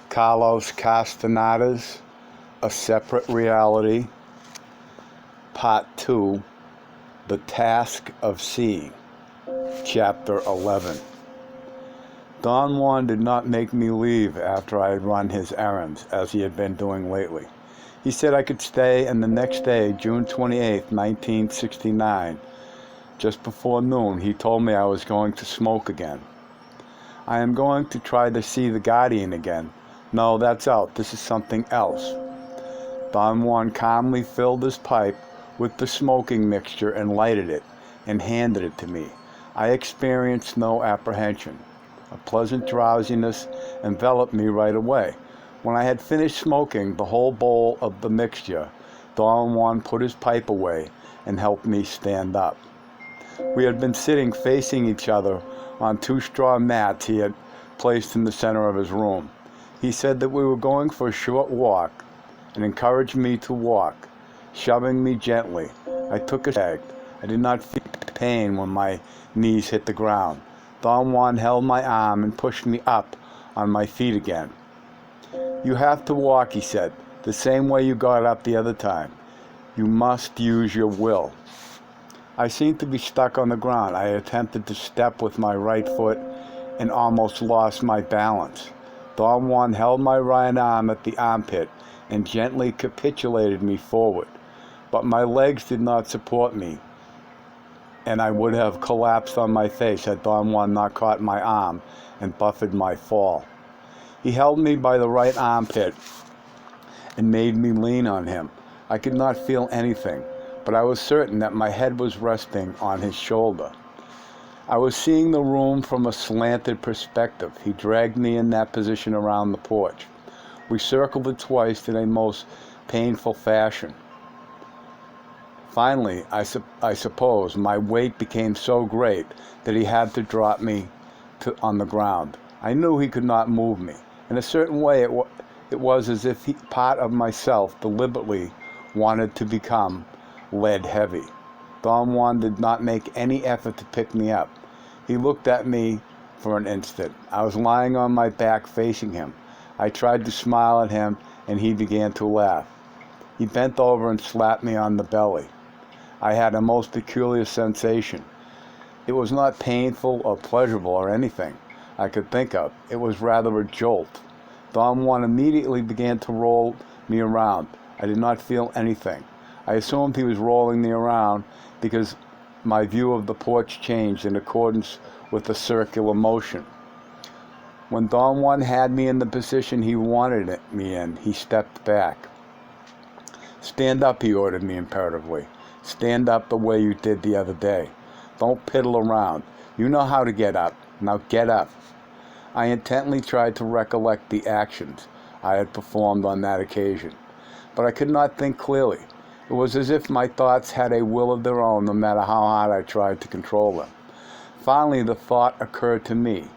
Carlos Castaneda's A Separate Reality, Part 2, The Task of Seeing, Chapter 11. Don Juan did not make me leave after I had run his errands, as he had been doing lately. He said I could stay, and the next day, June 28, 1969, just before noon, he told me I was going to smoke again. I am going to try to see the Guardian again. No, that's out. This is something else. Don Juan calmly filled his pipe with the smoking mixture and lighted it and handed it to me. I experienced no apprehension. A pleasant drowsiness enveloped me right away. When I had finished smoking the whole bowl of the mixture, Don Juan put his pipe away and helped me stand up. We had been sitting facing each other on two straw mats he had placed in the center of his room. He said that we were going for a short walk and encouraged me to walk, shoving me gently. I took a step. I did not feel pain when my knees hit the ground. Don Juan held my arm and pushed me up on my feet again. You have to walk, he said, the same way you got up the other time. You must use your will. I seemed to be stuck on the ground. I attempted to step with my right foot and almost lost my balance. Don Juan held my right arm at the armpit and gently capitulated me forward. But my legs did not support me, and I would have collapsed on my face had Don Juan not caught my arm and buffered my fall. He held me by the right armpit and made me lean on him. I could not feel anything, but I was certain that my head was resting on his shoulder. I was seeing the room from a slanted perspective. He dragged me in that position around the porch. We circled it twice in a most painful fashion. Finally, I suppose, my weight became so great that he had to drop me on the ground. I knew he could not move me. In a certain way, it was as if part of myself deliberately wanted to become lead heavy. Don Juan did not make any effort to pick me up. He looked at me for an instant. I was lying on my back facing him. I tried to smile at him, and he began to laugh. He bent over and slapped me on the belly. I had a most peculiar sensation. It was not painful or pleasurable or anything I could think of. It was rather a jolt. Don Juan immediately began to roll me around. I did not feel anything. I assumed he was rolling me around because my view of the porch changed in accordance with the circular motion. When Don Juan had me in the position he wanted me in, he stepped back. Stand up, he ordered me imperatively. Stand up the way you did the other day. Don't piddle around. You know how to get up. Now get up. I intently tried to recollect the actions I had performed on that occasion, but I could not think clearly. It was as if my thoughts had a will of their own, no matter how hard I tried to control them. Finally, the thought occurred to me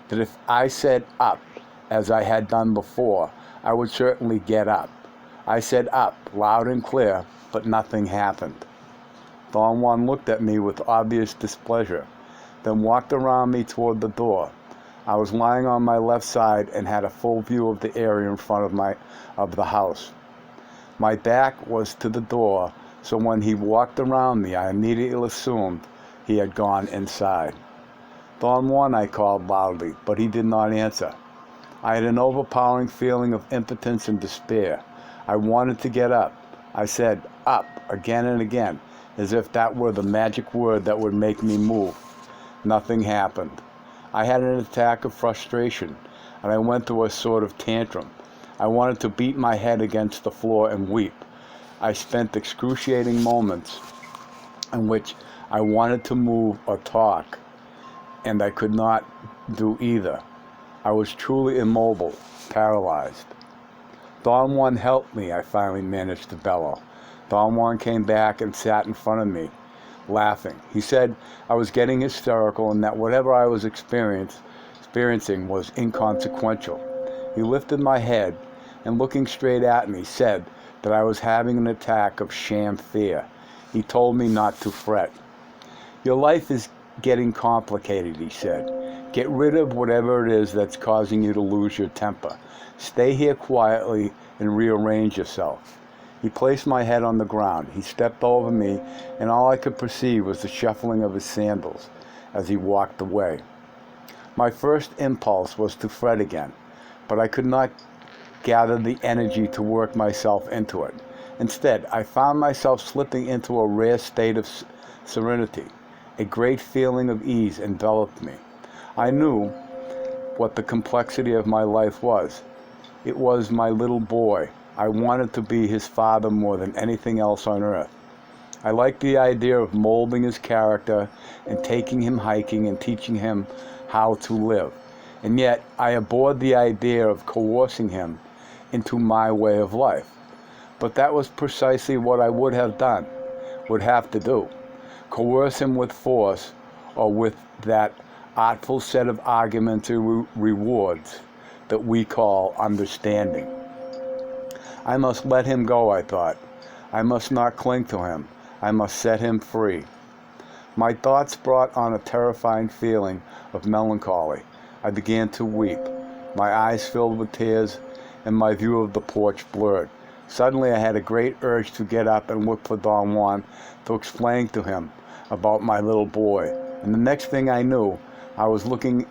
that if I said up, as I had done before, I would certainly get up. I said up, loud and clear, but nothing happened. Don Juan looked at me with obvious displeasure, then walked around me toward the door. I was lying on my left side and had a full view of the area in front of the house. My back was to the door, so when he walked around me, I immediately assumed he had gone inside. Don Juan, I called loudly, but he did not answer. I had an overpowering feeling of impotence and despair. I wanted to get up. I said, up, again and again, as if that were the magic word that would make me move. Nothing happened. I had an attack of frustration, and I went through a sort of tantrum. I wanted to beat my head against the floor and weep. I spent excruciating moments in which I wanted to move or talk, and I could not do either. I was truly immobile, paralyzed. Don Juan, help me, I finally managed to bellow. Don Juan came back and sat in front of me, laughing. He said I was getting hysterical and that whatever I was experiencing was inconsequential. He lifted my head and, looking straight at me, said that I was having an attack of sham fear. He told me not to fret. Your life is getting complicated, he said. Get rid of whatever it is that's causing you to lose your temper. Stay here quietly and rearrange yourself. He placed my head on the ground. He stepped over me, and all I could perceive was the shuffling of his sandals as he walked away. My first impulse was to fret again, but I could not gather the energy to work myself into it. Instead, I found myself slipping into a rare state of serenity. A great feeling of ease enveloped me. I knew what the complexity of my life was. It was my little boy. I wanted to be his father more than anything else on earth. I liked the idea of molding his character and taking him hiking and teaching him how to live. And yet, I abhorred the idea of coercing him into my way of life. But that was precisely what I would have to do. Coerce him with force or with that artful set of arguments and rewards that we call understanding. I must let him go, I thought. I must not cling to him. I must set him free. My thoughts brought on a terrifying feeling of melancholy. I began to weep. My eyes filled with tears, and my view of the porch blurred. Suddenly I had a great urge to get up and look for Don Juan to explain to him about my little boy. And the next thing I knew, I was looking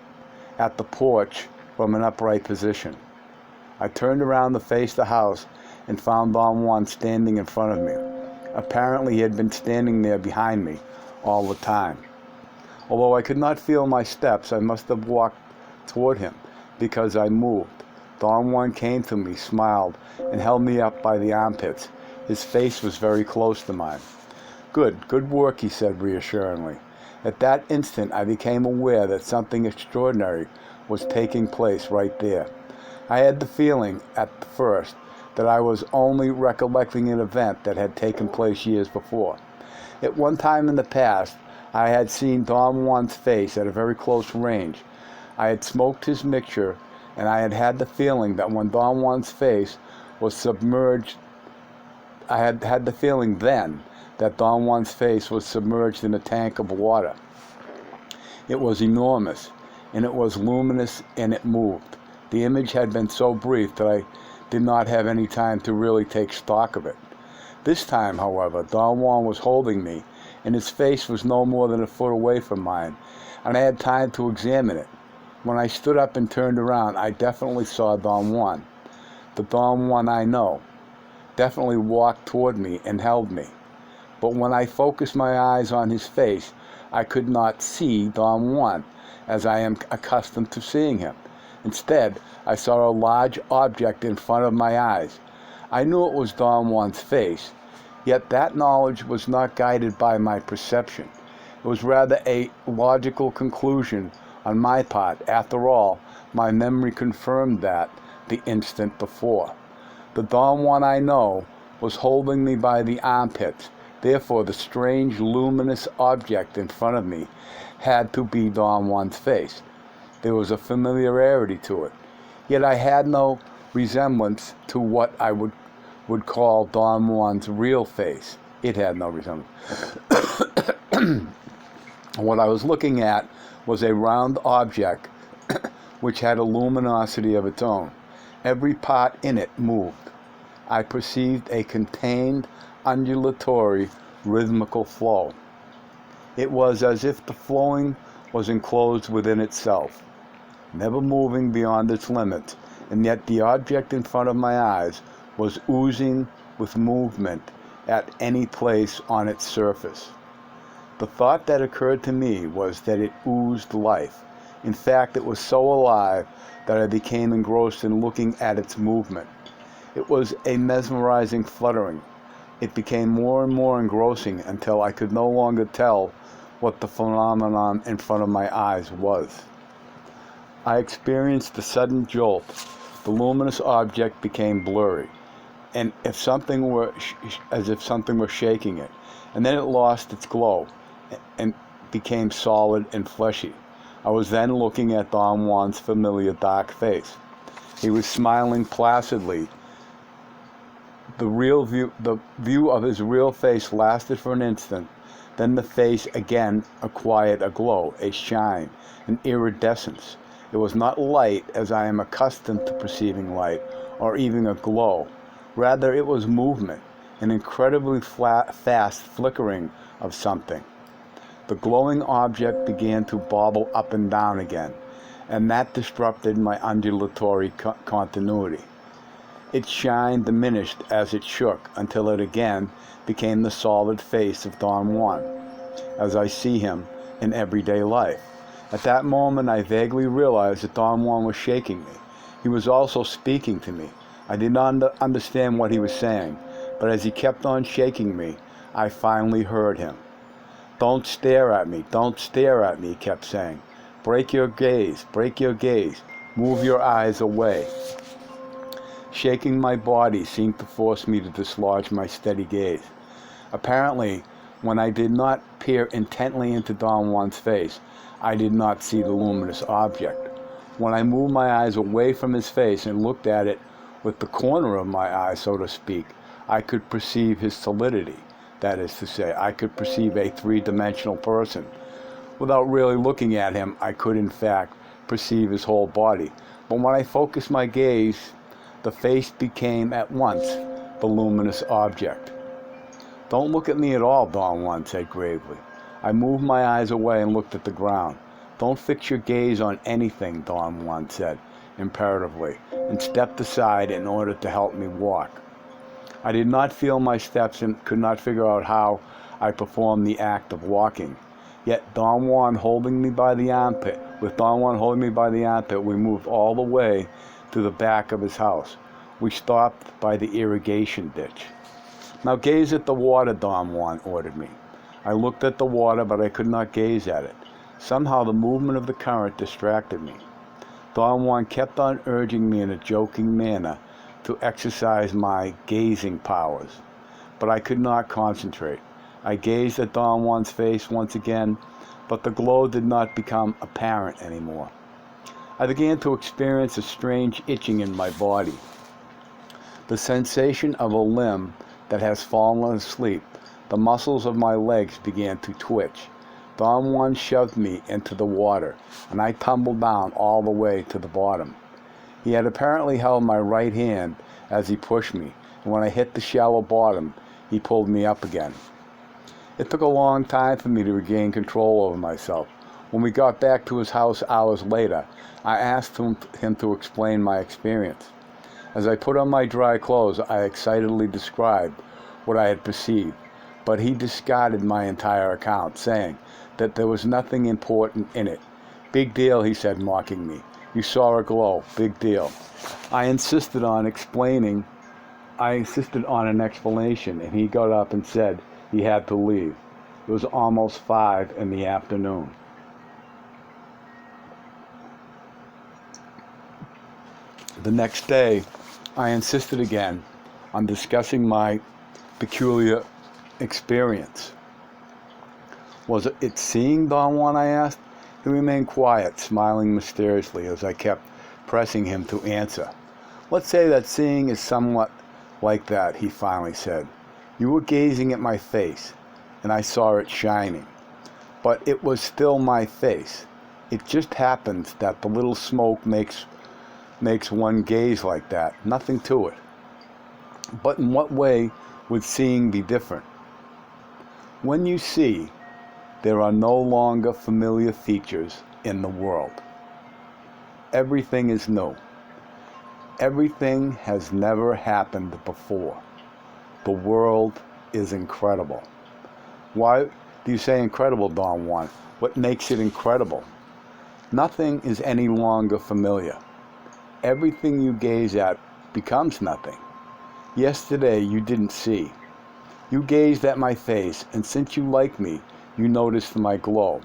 at the porch from an upright position. I turned around to face the house and found Don Juan standing in front of me. Apparently he had been standing there behind me all the time. Although I could not feel my steps, I must have walked toward him because I moved. Don Juan came to me, smiled, and held me up by the armpits. His face was very close to mine. Good work, he said reassuringly. At that instant, I became aware that something extraordinary was taking place right there. I had the feeling, at first, that I was only recollecting an event that had taken place years before. At one time in the past, I had seen Don Juan's face at a very close range. I had smoked his mixture, and I had had the feeling that when Don Juan's face was submerged, I had had the feeling then that Don Juan's face was submerged in a tank of water. It was enormous, and it was luminous, and it moved. The image had been so brief that I did not have any time to really take stock of it. This time, however, Don Juan was holding me, and his face was no more than a foot away from mine, and I had time to examine it. When I stood up and turned around, I definitely saw Don Juan. The Don Juan I know definitely walked toward me and held me. But when I focused my eyes on his face, I could not see Don Juan as I am accustomed to seeing him. Instead, I saw a large object in front of my eyes. I knew it was Don Juan's face, yet that knowledge was not guided by my perception. It was rather a logical conclusion on my part. After all, my memory confirmed that the instant before. The Don Juan I know was holding me by the armpits. Therefore, the strange, luminous object in front of me had to be Don Juan's face. There was a familiarity to it. Yet I had no resemblance to what I would call Don Juan's real face. It had no resemblance. What I was looking at was a round object which had a luminosity of its own. Every part in it moved. I perceived a contained, undulatory, rhythmical flow. It was as if the flowing was enclosed within itself, never moving beyond its limits, and yet the object in front of my eyes was oozing with movement at any place on its surface. The thought that occurred to me was that it oozed life. In fact, it was so alive that I became engrossed in looking at its movement. It was a mesmerizing fluttering. It became more and more engrossing until I could no longer tell what the phenomenon in front of my eyes was. I experienced a sudden jolt. The luminous object became blurry, and as if something were shaking it, and then it lost its glow and became solid and fleshy. I was then looking at Don Juan's familiar dark face. He was smiling placidly. The view of his real face lasted for an instant. Then the face again acquired a glow, a shine, an iridescence. It was not light as I am accustomed to perceiving light, or even a glow. Rather, it was movement, an incredibly fast flickering of something. The glowing object began to bobble up and down again, and that disrupted my undulatory continuity. Its shine diminished as it shook until it again became the solid face of Don Juan, as I see him in everyday life. At that moment, I vaguely realized that Don Juan was shaking me. He was also speaking to me. I did not understand what he was saying, but as he kept on shaking me, I finally heard him. "Don't stare at me, don't stare at me," he kept saying. Break your gaze, move your eyes away." Shaking my body seemed to force me to dislodge my steady gaze. Apparently, when I did not peer intently into Don Juan's face, I did not see the luminous object. When I moved my eyes away from his face and looked at it with the corner of my eye, so to speak, I could perceive his solidity. That is to say, I could perceive a three-dimensional person. Without really looking at him, I could in fact perceive his whole body. But when I focused my gaze, the face became at once the luminous object. "Don't look at me at all," Don Juan said gravely. I moved my eyes away and looked at the ground. "Don't fix your gaze on anything," Don Juan said imperatively, and stepped aside in order to help me walk. I did not feel my steps and could not figure out how I performed the act of walking. Yet with Don Juan holding me by the armpit, we moved all the way to the back of his house. We stopped by the irrigation ditch. "Now gaze at the water," Don Juan ordered me. I looked at the water, but I could not gaze at it. Somehow the movement of the current distracted me. Don Juan kept on urging me in a joking manner to exercise my gazing powers, but I could not concentrate. I gazed at Don Juan's face once again, but the glow did not become apparent anymore. I began to experience a strange itching in my body, the sensation of a limb that has fallen asleep. The muscles of my legs began to twitch. Don Juan shoved me into the water, and I tumbled down all the way to the bottom. He had apparently held my right hand as he pushed me, and when I hit the shallow bottom, he pulled me up again. It took a long time for me to regain control over myself. When we got back to his house hours later, I asked him to explain my experience. As I put on my dry clothes, I excitedly described what I had perceived, but he discarded my entire account, saying that there was nothing important in it. "Big deal," he said, mocking me. "You saw a glow. Big deal." I insisted on an explanation, and he got up and said he had to leave. It was almost 5 in the afternoon. The next day, I insisted again on discussing my peculiar experience. "Was it seeing, Don Juan?" I asked. He remained quiet, smiling mysteriously as I kept pressing him to answer. "Let's say that seeing is somewhat like that," he finally said. "You were gazing at my face, and I saw it shining. But it was still my face. It just happens that the little smoke makes one gaze like that. Nothing to it." "But in what way would seeing be different?" "When you see, there are no longer familiar features in the world. Everything is new. Everything has never happened before. The world is incredible." "Why do you say incredible, Don Juan? What makes it incredible?" "Nothing is any longer familiar. Everything you gaze at becomes nothing. Yesterday you didn't see. You gazed at my face, and since you like me, you noticed my glow.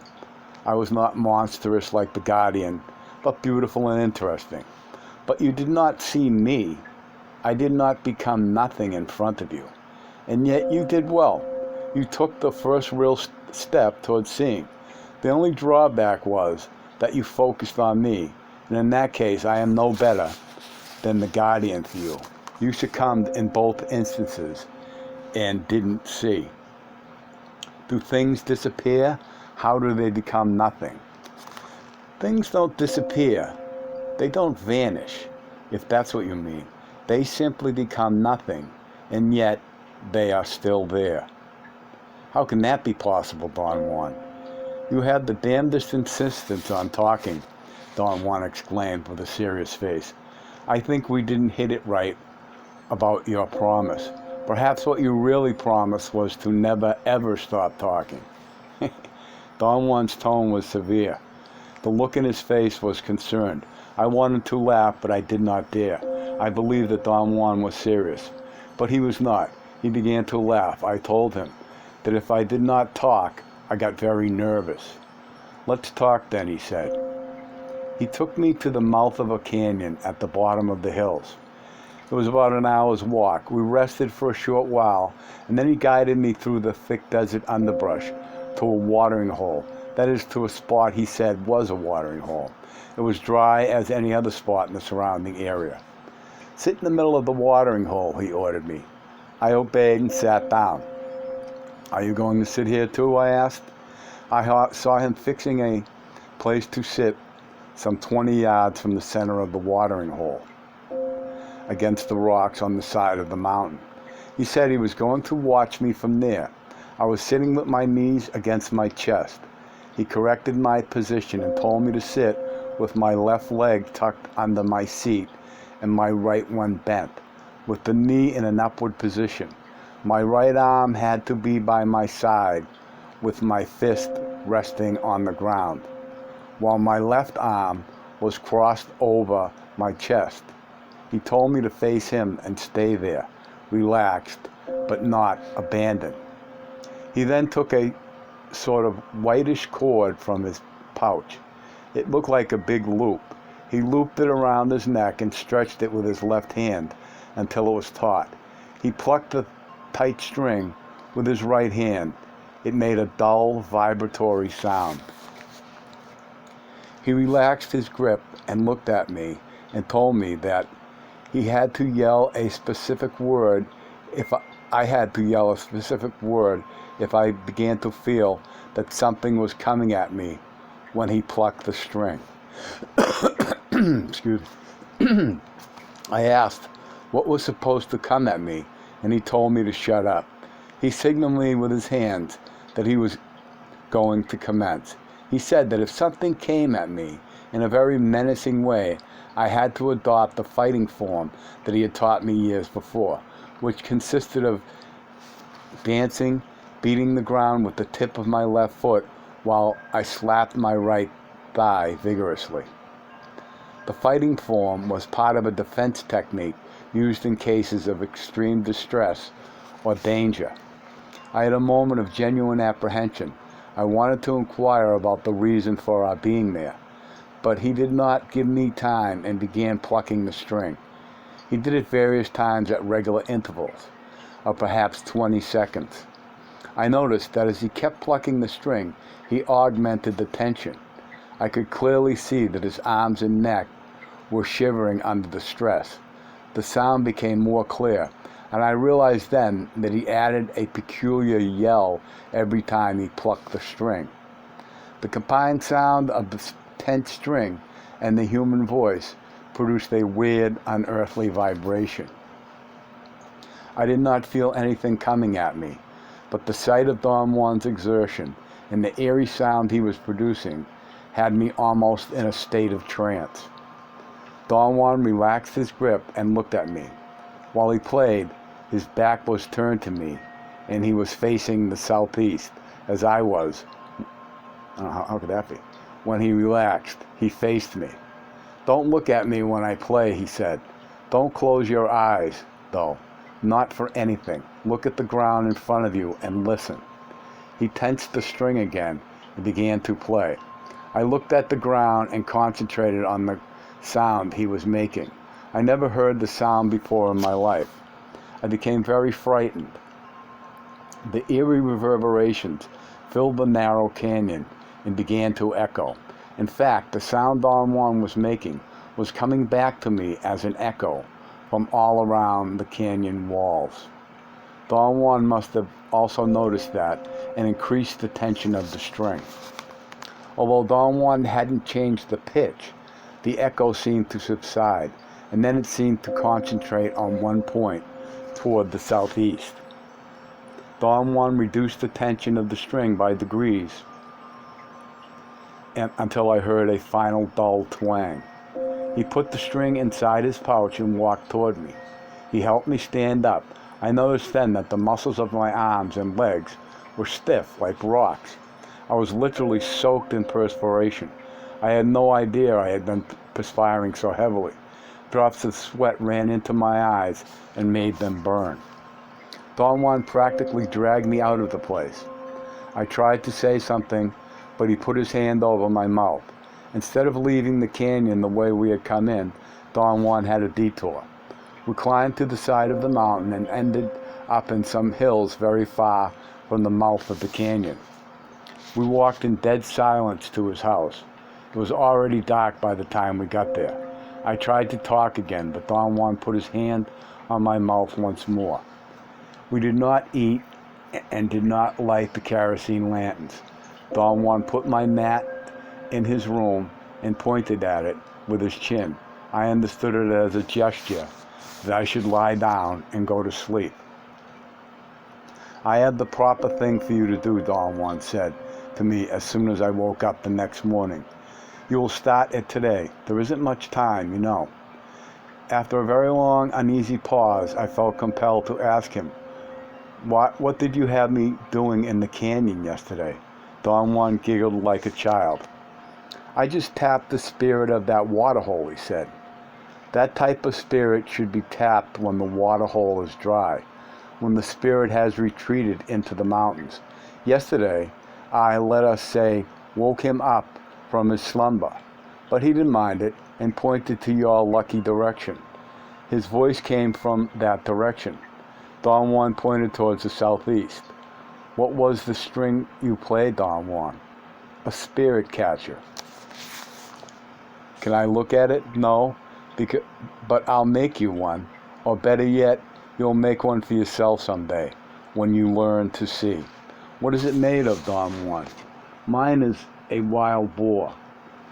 I was not monstrous like the Guardian, but beautiful and interesting. But you did not see me. I did not become nothing in front of you. And yet you did well. You took the first real step towards seeing. The only drawback was that you focused on me, and in that case I am no better than the Guardian to you. You succumbed in both instances and didn't see." Do things disappear? How do they become nothing? Things don't disappear. They don't vanish, if that's what you mean. They simply become nothing, and yet they are still there. How can that be possible, Don Juan? You had the damnedest insistence on talking, Don Juan exclaimed with a serious face. I think we didn't hit it right about your promise. Perhaps what you really promised was to never ever stop talking. Don Juan's tone was severe. The look in his face was concerned. I wanted to laugh, but I did not dare. I believed that Don Juan was serious. But he was not. He began to laugh. I told him that if I did not talk, I got very nervous. Let's talk then, he said. He took me to the mouth of a canyon at the bottom of the hills. It was about an hour's walk. We rested for a short while, and then he guided me through the thick desert underbrush to a watering hole. That is, to a spot he said was a watering hole. It was dry as any other spot in the surrounding area. Sit in the middle of the watering hole, he ordered me. I obeyed and sat down. Are you going to sit here too? I asked. I saw him fixing a place to sit some 20 yards from the center of the watering hole, against the rocks on the side of the mountain. He said he was going to watch me from there. I was sitting with my knees against my chest. He corrected my position and told me to sit with my left leg tucked under my seat and my right one bent, with the knee in an upward position. My right arm had to be by my side, with my fist resting on the ground, while my left arm was crossed over my chest. He told me to face him and stay there, relaxed, but not abandoned. He then took a sort of whitish cord from his pouch. It looked like a big loop. He looped it around his neck and stretched it with his left hand until it was taut. He plucked the tight string with his right hand. It made a dull, vibratory sound. He relaxed his grip and looked at me and told me that he had to yell a specific word if I began to feel that something was coming at me when he plucked the string. Excuse me. I asked what was supposed to come at me, and he told me to shut up. He signaled me with his hands that he was going to commence. He said that if something came at me in a very menacing way, I had to adopt the fighting form that he had taught me years before, which consisted of dancing, beating the ground with the tip of my left foot while I slapped my right thigh vigorously. The fighting form was part of a defense technique used in cases of extreme distress or danger. I had a moment of genuine apprehension. I wanted to inquire about the reason for our being there, but he did not give me time and began plucking the string. He did it various times at regular intervals of perhaps 20 seconds. I noticed that as he kept plucking the string, he augmented the tension. I could clearly see that his arms and neck were shivering under the stress. The sound became more clear, and I realized then that he added a peculiar yell every time he plucked the string. The combined sound of the tense string and the human voice produced a weird, unearthly vibration. I did not feel anything coming at me, but the sight of Don Juan's exertion and the eerie sound he was producing had me almost in a state of trance. Don Juan relaxed his grip and looked at me. While he played, his back was turned to me, and he was facing the southeast, as I was. How could that be? When he relaxed, he faced me. Don't look at me when I play, he said. Don't close your eyes, though. Not for anything. Look at the ground in front of you and listen. He tensed the string again and began to play. I looked at the ground and concentrated on the sound he was making. I never heard the sound before in my life. I became very frightened. The eerie reverberations filled the narrow canyon and began to echo. In fact, the sound Don Juan was making was coming back to me as an echo from all around the canyon walls. Don Juan must have also noticed that and increased the tension of the string. Although Don Juan hadn't changed the pitch, the echo seemed to subside, and then it seemed to concentrate on one point toward the southeast. Don Juan reduced the tension of the string by degrees until I heard a final dull twang. He put the string inside his pouch and walked toward me. He helped me stand up. I noticed then that the muscles of my arms and legs were stiff like rocks. I was literally soaked in perspiration. I had no idea I had been perspiring so heavily. Drops of sweat ran into my eyes and made them burn. Don Juan practically dragged me out of the place. I tried to say something, but he put his hand over my mouth. Instead of leaving the canyon the way we had come in, Don Juan had a detour. We climbed to the side of the mountain and ended up in some hills very far from the mouth of the canyon. We walked in dead silence to his house. It was already dark by the time we got there. I tried to talk again, but Don Juan put his hand on my mouth once more. We did not eat and did not light the kerosene lanterns. Don Juan put my mat in his room and pointed at it with his chin. I understood it as a gesture that I should lie down and go to sleep. I had the proper thing for you to do, Don Juan said to me as soon as I woke up the next morning. You will start it today. There isn't much time, you know. After a very long, uneasy pause, I felt compelled to ask him, What did you have me doing in the canyon yesterday? Don Juan giggled like a child. I just tapped the spirit of that water hole, he said. That type of spirit should be tapped when the water hole is dry, when the spirit has retreated into the mountains. Yesterday, I, let us say, woke him up from his slumber, but he didn't mind it and pointed to your lucky direction. His voice came from that direction. Don Juan pointed towards the southeast. What was the string you played, Don Juan? A spirit catcher. Can I look at it? No, but I'll make you one. Or better yet, you'll make one for yourself someday, when you learn to see. What is it made of, Don Juan? Mine is a wild boar.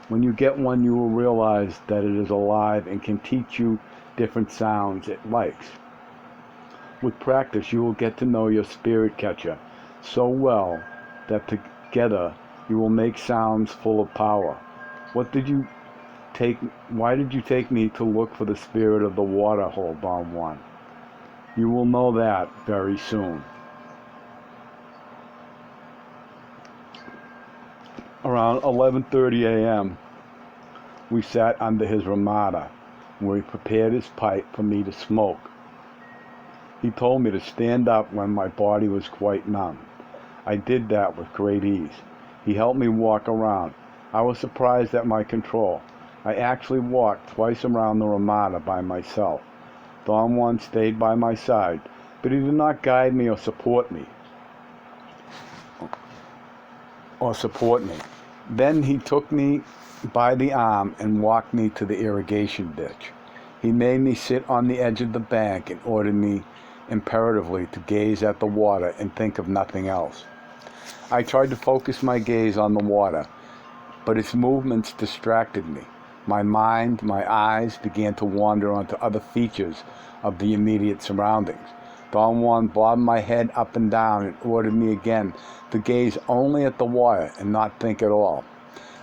When you get one, you will realize that it is alive and can teach you different sounds it likes. With practice, you will get to know your spirit catcher so well that together you will make sounds full of power. Why did you take me to look for the spirit of the water hole, Don Juan? You will know that very soon. Around 11:30 a.m., we sat under his ramada, where he prepared his pipe for me to smoke. He told me to stand up when my body was quite numb. I did that with great ease. He helped me walk around. I was surprised at my control. I actually walked twice around the ramada by myself. Don Juan stayed by my side, but he did not guide me or support me. Then he took me by the arm and walked me to the irrigation ditch. He made me sit on the edge of the bank and ordered me imperatively to gaze at the water and think of nothing else. I tried to focus my gaze on the water, but its movements distracted me. My mind, my eyes began to wander onto other features of the immediate surroundings. Don Juan bobbed my head up and down and ordered me again to gaze only at the water and not think at all.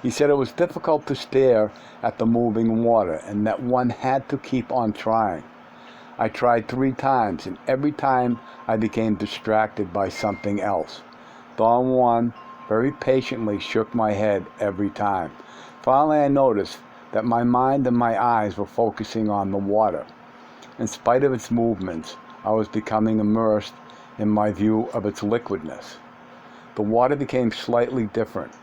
He said it was difficult to stare at the moving water and that one had to keep on trying. I tried 3 times, and every time I became distracted by something else. Don Juan very patiently shook my head every time. Finally, I noticed that my mind and my eyes were focusing on the water. In spite of its movements, I was becoming immersed in my view of its liquidness. The water became slightly different.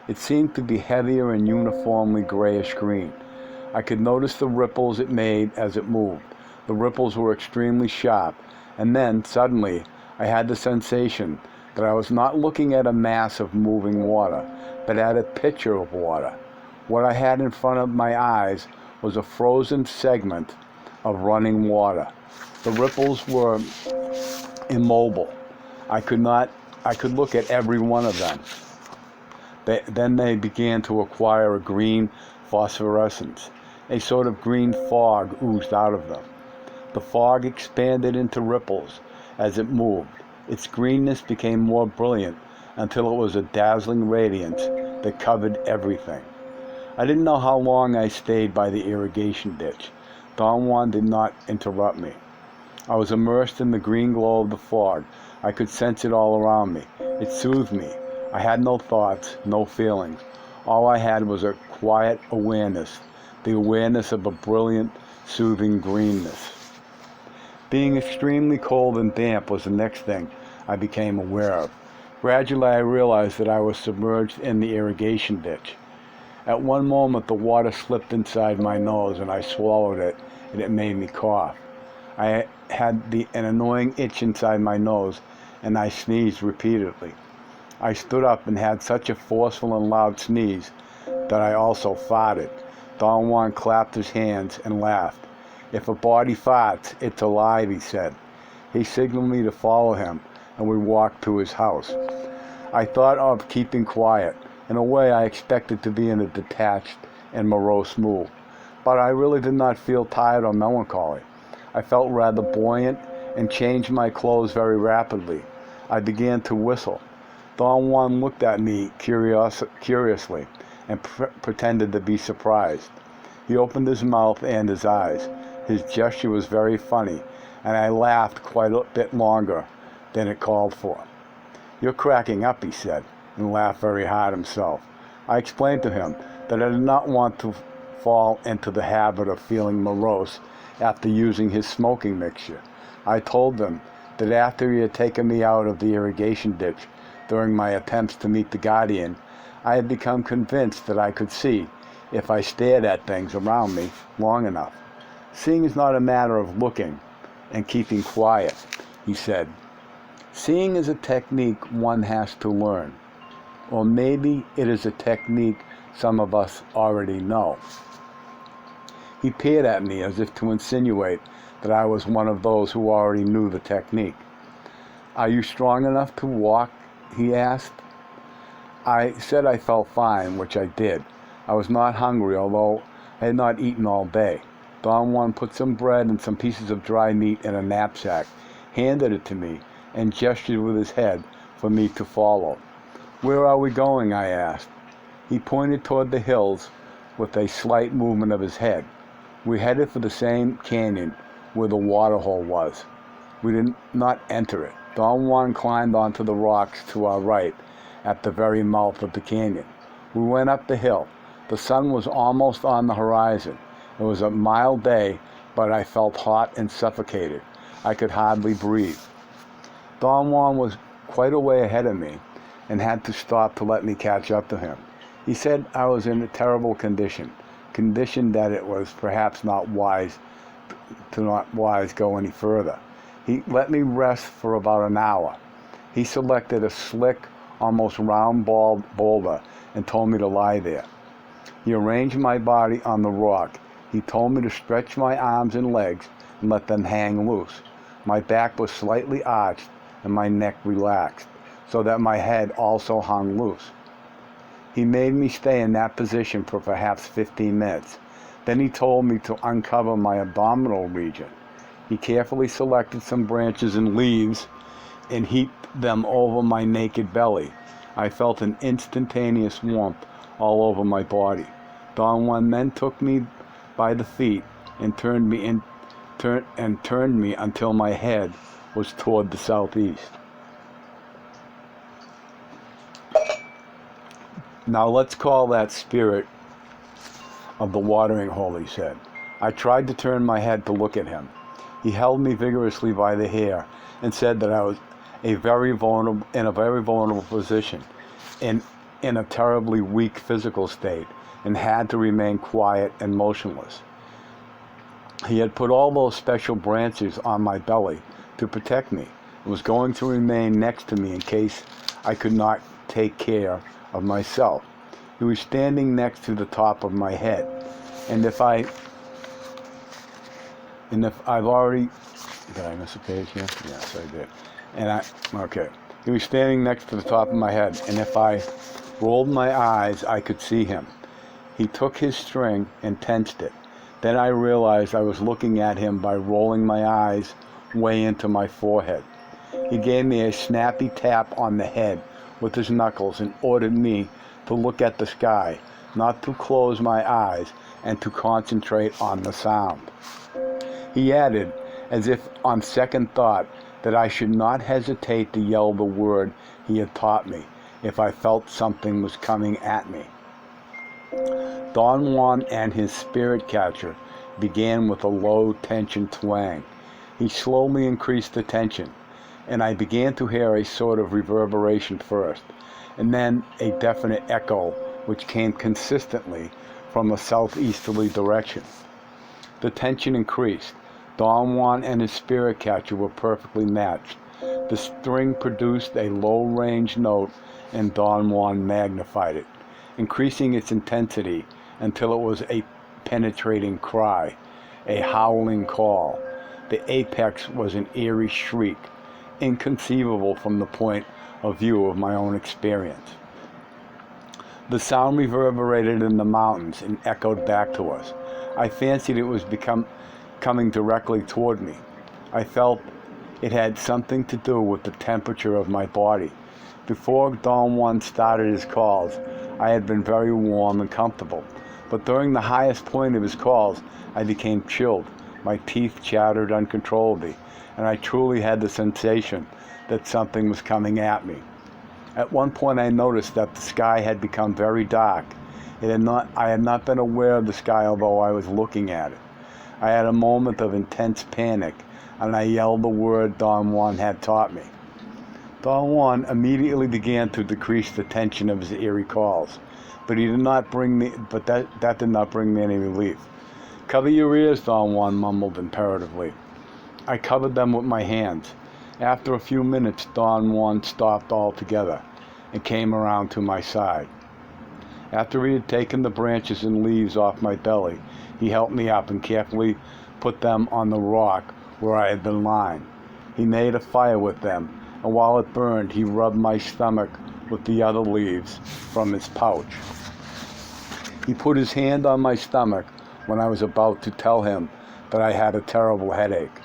It seemed to be heavier and uniformly grayish green. I could notice the ripples it made as it moved. The ripples were extremely sharp, and then, suddenly, I had the sensation that I was not looking at a mass of moving water, but at a pitcher of water. What I had in front of my eyes was a frozen segment of running water. The ripples were immobile. I could look at every one of them. Then they began to acquire a green phosphorescence. A sort of green fog oozed out of them. The fog expanded into ripples as it moved. Its greenness became more brilliant until it was a dazzling radiance that covered everything. I didn't know how long I stayed by the irrigation ditch. Don Juan did not interrupt me. I was immersed in the green glow of the fog. I could sense it all around me. It soothed me. I had no thoughts, no feelings. All I had was a quiet awareness, the awareness of a brilliant, soothing greenness. Being extremely cold and damp was the next thing I became aware of. Gradually, I realized that I was submerged in the irrigation ditch. At one moment, the water slipped inside my nose, and I swallowed it, and it made me cough. I had an annoying itch inside my nose, and I sneezed repeatedly. I stood up and had such a forceful and loud sneeze that I also farted. Don Juan clapped his hands and laughed. "If a body farts, it's alive," he said. He signaled me to follow him, and we walked to his house. I thought of keeping quiet. In a way, I expected to be in a detached and morose mood, but I really did not feel tired or melancholy. I felt rather buoyant and changed my clothes very rapidly. I began to whistle. Don Juan looked at me curiously and pretended to be surprised. He opened his mouth and his eyes. His gesture was very funny, and I laughed quite a bit longer than it called for. "You're cracking up," he said, and laughed very hard himself. I explained to him that I did not want to fall into the habit of feeling morose after using his smoking mixture. I told him that after he had taken me out of the irrigation ditch during my attempts to meet the guardian, I had become convinced that I could see if I stared at things around me long enough. "Seeing is not a matter of looking and keeping quiet," he said. "Seeing is a technique one has to learn. Or maybe it is a technique some of us already know." He peered at me as if to insinuate that I was one of those who already knew the technique. "Are you strong enough to walk?" he asked. I said I felt fine, which I did. I was not hungry, although I had not eaten all day. Don Juan put some bread and some pieces of dry meat in a knapsack, handed it to me, and gestured with his head for me to follow. "Where are we going?" I asked. He pointed toward the hills with a slight movement of his head. We headed for the same canyon where the water hole was. We did not enter it. Don Juan climbed onto the rocks to our right at the very mouth of the canyon. We went up the hill. The sun was almost on the horizon. It was a mild day, but I felt hot and suffocated. I could hardly breathe. Don Juan was quite a way ahead of me and had to stop to let me catch up to him. He said I was in a terrible condition that it was perhaps not wise go any further. He let me rest for about an hour. He selected a slick, almost round boulder and told me to lie there. He arranged my body on the rock. He told me to stretch my arms and legs and let them hang loose. My back was slightly arched and my neck relaxed, so that my head also hung loose. He made me stay in that position for perhaps 15 minutes. Then he told me to uncover my abdominal region. He carefully selected some branches and leaves and heaped them over my naked belly. I felt an instantaneous warmth all over my body. Don Juan then took me by the feet and turned me until my head was toward the southeast. "Now let's call that spirit of the watering hole," he said. I tried to turn my head to look at him. He held me vigorously by the hair and said that I was in a very vulnerable position, in a terribly weak physical state, and had to remain quiet and motionless. He had put all those special branches on my belly to protect me and was going to remain next to me in case I could not take care of myself. He was standing next to the top of my head, and if I've already, did I miss a page here? Yes, I did. Okay. He was standing next to the top of my head, and if I rolled my eyes, I could see him. He took his string and tensed it. Then I realized I was looking at him by rolling my eyes way into my forehead. He gave me a snappy tap on the head with his knuckles and ordered me to look at the sky, not to close my eyes, and to concentrate on the sound. He added, as if on second thought, that I should not hesitate to yell the word he had taught me if I felt something was coming at me. Don Juan and his spirit catcher began with a low tension twang. He slowly increased the tension, and I began to hear a sort of reverberation first, and then a definite echo which came consistently from a southeasterly direction. The tension increased. Don Juan and his spirit catcher were perfectly matched. The string produced a low-range note, and Don Juan magnified it, increasing its intensity until it was a penetrating cry, a howling call. The apex was an eerie shriek, inconceivable from the point of view of my own experience. The sound reverberated in the mountains and echoed back to us. I fancied it was coming directly toward me. I felt it had something to do with the temperature of my body. Before Don Juan started his calls, I had been very warm and comfortable, but during the highest point of his calls, I became chilled. My teeth chattered uncontrollably, and I truly had the sensation that something was coming at me. At one point I noticed that the sky had become very dark. I had not been aware of the sky, although I was looking at it. I had a moment of intense panic, and I yelled the word Don Juan had taught me. Don Juan immediately began to decrease the tension of his eerie calls, but that did not bring me any relief. "Cover your ears," Don Juan mumbled imperatively. I covered them with my hands. After a few minutes, Don Juan stopped altogether and came around to my side. After he had taken the branches and leaves off my belly, he helped me up and carefully put them on the rock where I had been lying. He made a fire with them, and while it burned, he rubbed my stomach with the other leaves from his pouch. He put his hand on my stomach when I was about to tell him that I had a terrible headache.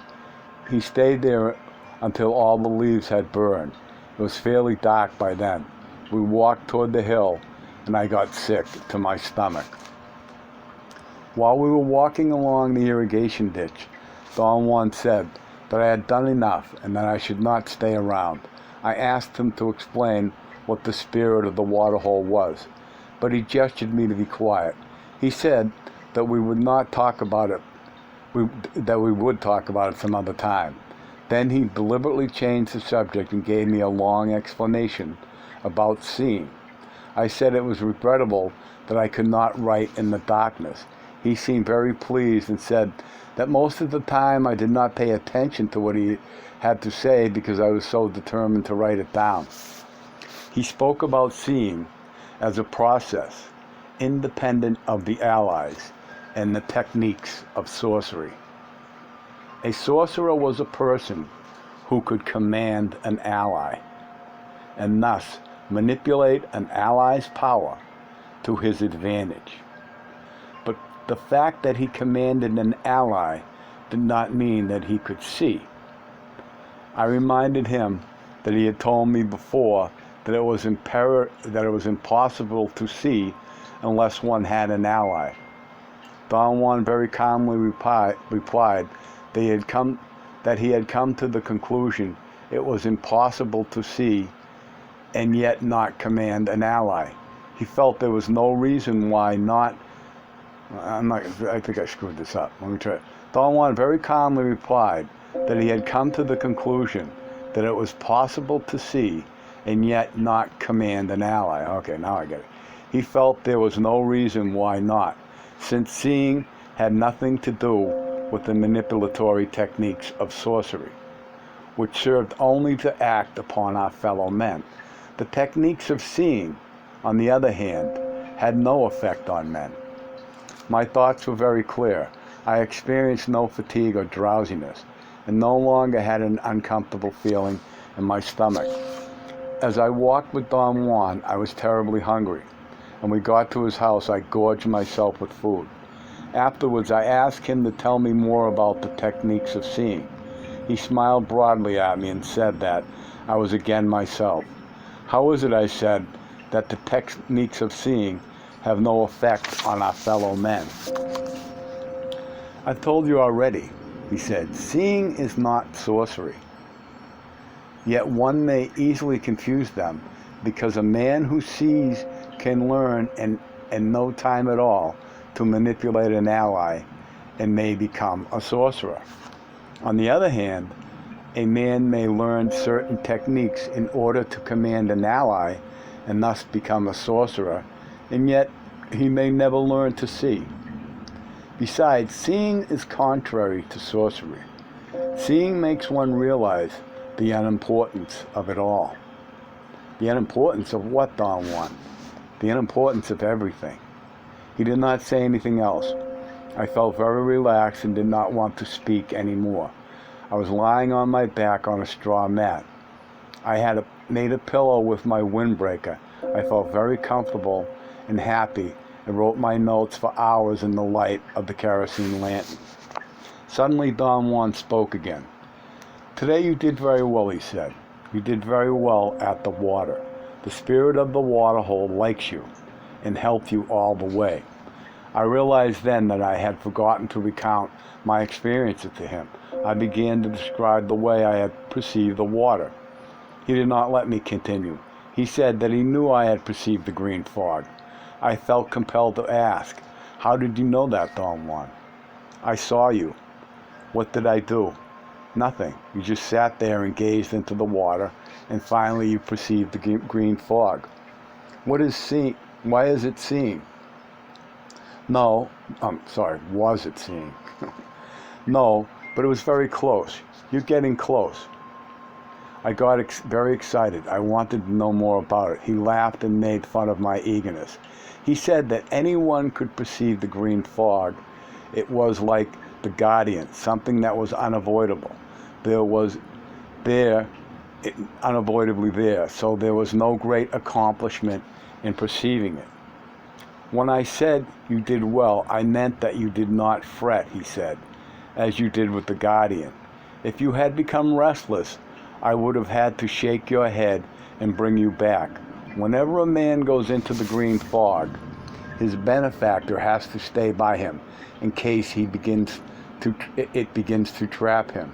He stayed there until all the leaves had burned. It was fairly dark by then. We walked toward the hill, and I got sick to my stomach. While we were walking along the irrigation ditch, Don Juan said that I had done enough and that I should not stay around. I asked him to explain what the spirit of the waterhole was, but he gestured me to be quiet. He said that we would not talk about it, that we would talk about it some other time. Then he deliberately changed the subject and gave me a long explanation about seeing. I said it was regrettable that I could not write in the darkness. He seemed very pleased and said that most of the time I did not pay attention to what he had to say because I was so determined to write it down. He spoke about seeing as a process independent of the allies and the techniques of sorcery. A sorcerer was a person who could command an ally and thus manipulate an ally's power to his advantage. But the fact that he commanded an ally did not mean that he could see. I reminded him that he had told me before that it was impossible to see unless one had an ally. Don Juan very calmly replied that he had come to the conclusion it was impossible to see and yet not command an ally. He felt there was no reason why not. I think I screwed this up. Let me try it. Don Juan very calmly replied that he had come to the conclusion that it was possible to see and yet not command an ally. Okay, now I get it. He felt there was no reason why not, since seeing had nothing to do with the manipulatory techniques of sorcery, which served only to act upon our fellow men. The techniques of seeing, on the other hand, had no effect on men. My thoughts were very clear. I experienced no fatigue or drowsiness, and no longer had an uncomfortable feeling in my stomach. As I walked with Don Juan, I was terribly hungry. When we got to his house, I gorged myself with food. Afterwards, I asked him to tell me more about the techniques of seeing. He smiled broadly at me and said that I was again myself. How is it, I said, that the techniques of seeing have no effect on our fellow men? I've told you already, he said, seeing is not sorcery. Yet one may easily confuse them, because a man who sees can learn in no time at all to manipulate an ally and may become a sorcerer. On the other hand, a man may learn certain techniques in order to command an ally and thus become a sorcerer, and yet he may never learn to see. Besides, seeing is contrary to sorcery. Seeing makes one realize the unimportance of it all. The unimportance of what, Don Juan? The unimportance of everything. He did not say anything else. I felt very relaxed and did not want to speak anymore. I was lying on my back on a straw mat. I had made a pillow with my windbreaker. I felt very comfortable and happy and wrote my notes for hours in the light of the kerosene lantern. Suddenly Don Juan spoke again. Today you did very well, he said. You did very well at the water. The spirit of the waterhole likes you and helped you all the way. I realized then that I had forgotten to recount my experiences to him. I began to describe the way I had perceived the water. He did not let me continue. He said that he knew I had perceived the green fog. I felt compelled to ask, how did you know that, Don Juan? I saw you. What did I do? Nothing. You just sat there and gazed into the water, and finally you perceived the green fog. What is seeing? Why is it seeing? No, was it seeing? No, but it was very close. You're getting close. I got very excited. I wanted to know more about it. He laughed and made fun of my eagerness. He said that anyone could perceive the green fog. It was like the guardian, something that was unavoidable. Unavoidably there, so there was no great accomplishment in perceiving it. When I said you did well, I meant that you did not fret, he said, as you did with the guardian. If you had become restless, I would have had to shake your head and bring you back. Whenever a man goes into the green fog, his benefactor has to stay by him in case it begins to trap him.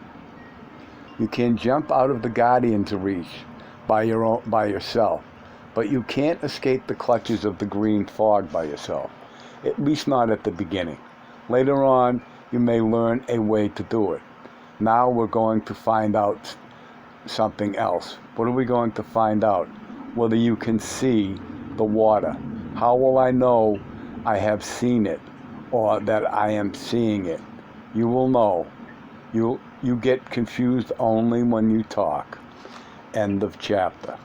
You can jump out of the guardian's reach by yourself, but you can't escape the clutches of the green fog by yourself, at least not at the beginning. Later on, you may learn a way to do it. Now we're going to find out something else. What are we going to find out? Whether you can see the water. How will I know I have seen it or that I am seeing it? You will know. You get confused only when you talk. End of chapter.